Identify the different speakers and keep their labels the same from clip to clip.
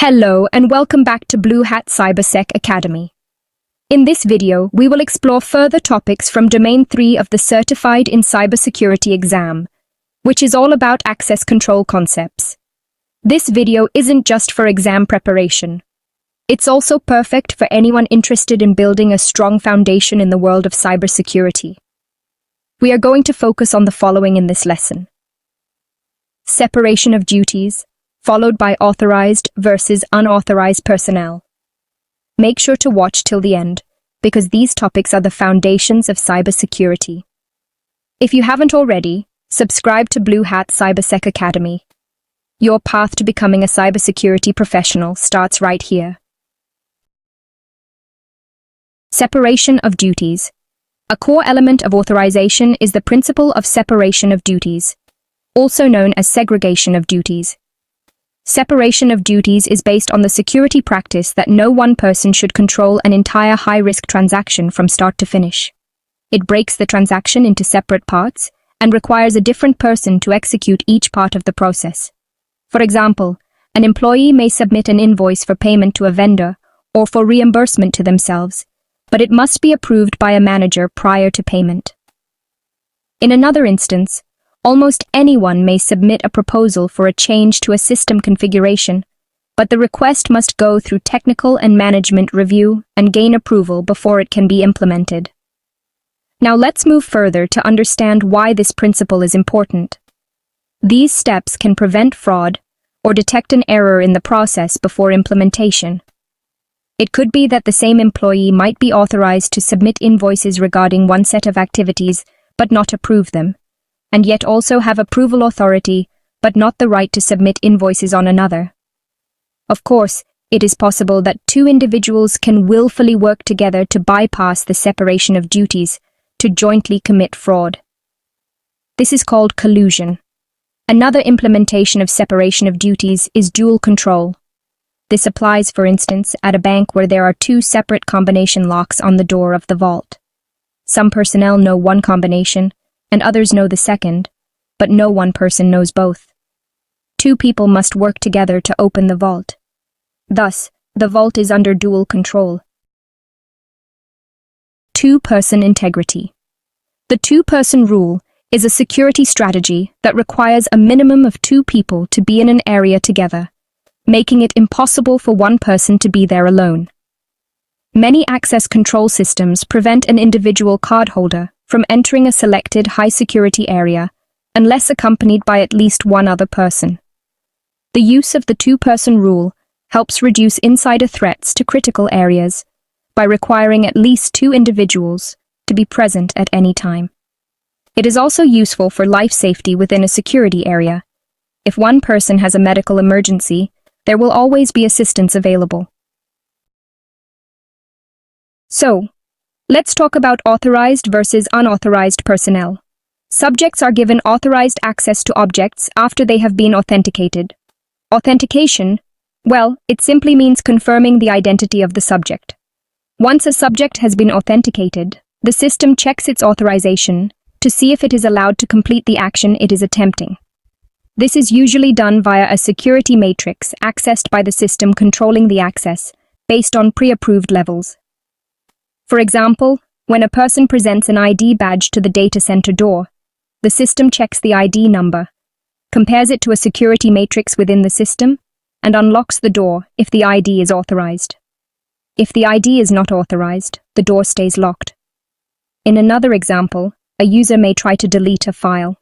Speaker 1: Hello and welcome back to BlueHat CyberSec Academy. In this video, we will explore further topics from Domain 3 of the Certified in Cybersecurity exam, which is all about access control concepts. This video isn't just for exam preparation. It's also perfect for anyone interested in building a strong foundation in the world of cybersecurity. We are going to focus on the following in this lesson: separation of duties, followed by authorized versus unauthorized personnel. Make sure to watch till the end, because these topics are the foundations of cybersecurity. If you haven't already, subscribe to BlueHat CyberSec Academy. Your path to becoming a cybersecurity professional starts right here. Separation of duties. A core element of authorization is the principle of separation of duties, also known as segregation of duties. Separation of duties is based on the security practice that no one person should control an entire high-risk transaction from start to finish. It breaks the transaction into separate parts and requires a different person to execute each part of the process. For example, an employee may submit an invoice for payment to a vendor or for reimbursement to themselves, but it must be approved by a manager prior to payment. In another instance, almost anyone may submit a proposal for a change to a system configuration, but the request must go through technical and management review and gain approval before it can be implemented. Now let's move further to understand why this principle is important. These steps can prevent fraud or detect an error in the process before implementation. It could be that the same employee might be authorized to submit invoices regarding one set of activities but not approve them, and yet also have approval authority, but not the right to submit invoices on another. Of course, it is possible that two individuals can willfully work together to bypass the separation of duties to jointly commit fraud. This is called collusion. Another implementation of separation of duties is dual control. This applies, for instance, at a bank where there are two separate combination locks on the door of the vault. Some personnel know one combination, and others know the second, but no one person knows both. Two people must work together to open the vault. Thus, the vault is under dual control. Two-person integrity. The two-person rule is a security strategy that requires a minimum of two people to be in an area together, making it impossible for one person to be there alone. Many access control systems prevent an individual cardholder from entering a selected high-security area unless accompanied by at least one other person. The use of the two-person rule helps reduce insider threats to critical areas by requiring at least two individuals to be present at any time. It is also useful for life safety within a security area. If one person has a medical emergency, there will always be assistance available. So, let's talk about authorized versus unauthorized personnel. Subjects are given authorized access to objects after they have been authenticated. Authentication, well, it simply means confirming the identity of the subject. Once a subject has been authenticated, the system checks its authorization to see if it is allowed to complete the action it is attempting. This is usually done via a security matrix accessed by the system controlling the access based on pre-approved levels. For example, when a person presents an ID badge to the data center door, the system checks the ID number, compares it to a security matrix within the system, and unlocks the door if the ID is authorized. If the ID is not authorized, the door stays locked. In another example, a user may try to delete a file.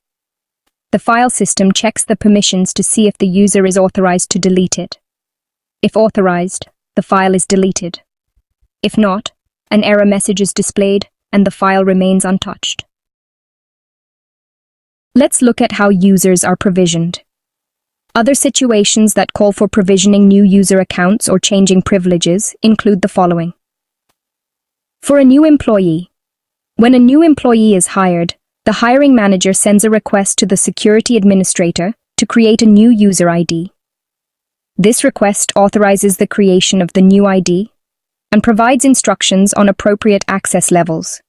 Speaker 1: The file system checks the permissions to see if the user is authorized to delete it. If authorized, the file is deleted. If not, an error message is displayed and the file remains untouched. Let's look at how users are provisioned. Other situations that call for provisioning new user accounts or changing privileges include the following. For a new employee, when a new employee is hired, the hiring manager sends a request to the security administrator to create a new user ID. This request authorizes the creation of the new ID and provides instructions on appropriate access levels.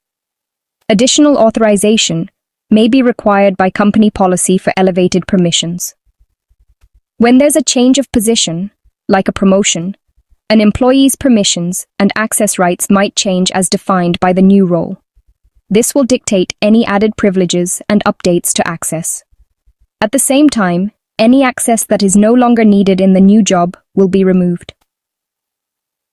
Speaker 1: Additional authorization may be required by company policy for elevated permissions. When there's a change of position, like a promotion, an employee's permissions and access rights might change as defined by the new role. This will dictate any added privileges and updates to access. At the same time, any access that is no longer needed in the new job will be removed.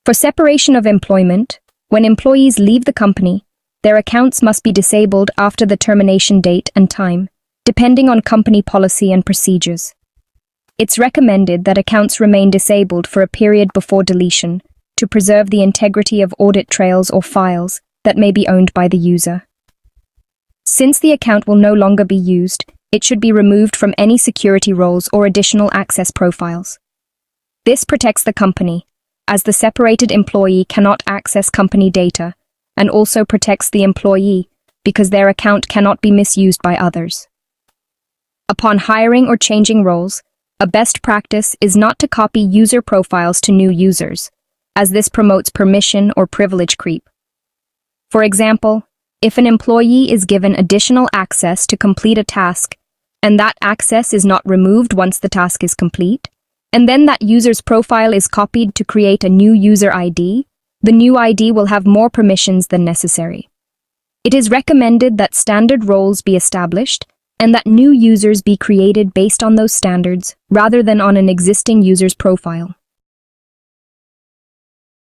Speaker 1: For separation of employment, when employees leave the company, their accounts must be disabled after the termination date and time, depending on company policy and procedures. It's recommended that accounts remain disabled for a period before deletion to preserve the integrity of audit trails or files that may be owned by the user. Since the account will no longer be used, it should be removed from any security roles or additional access profiles. This protects the company, as the separated employee cannot access company data, and also protects the employee because their account cannot be misused by others. Upon hiring or changing roles, a best practice is not to copy user profiles to new users, as this promotes permission or privilege creep. For example, if an employee is given additional access to complete a task, and that access is not removed once the task is complete, and then that user's profile is copied to create a new user ID, the new ID will have more permissions than necessary. It is recommended that standard roles be established and that new users be created based on those standards rather than on an existing user's profile.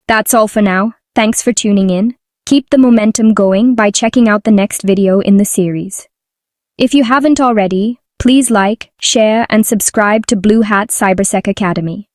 Speaker 1: That's all for now. Thanks for tuning in. Keep the momentum going by checking out the next video in the series. If you haven't already, please like, share, and subscribe to BlueHat CyberSec Academy.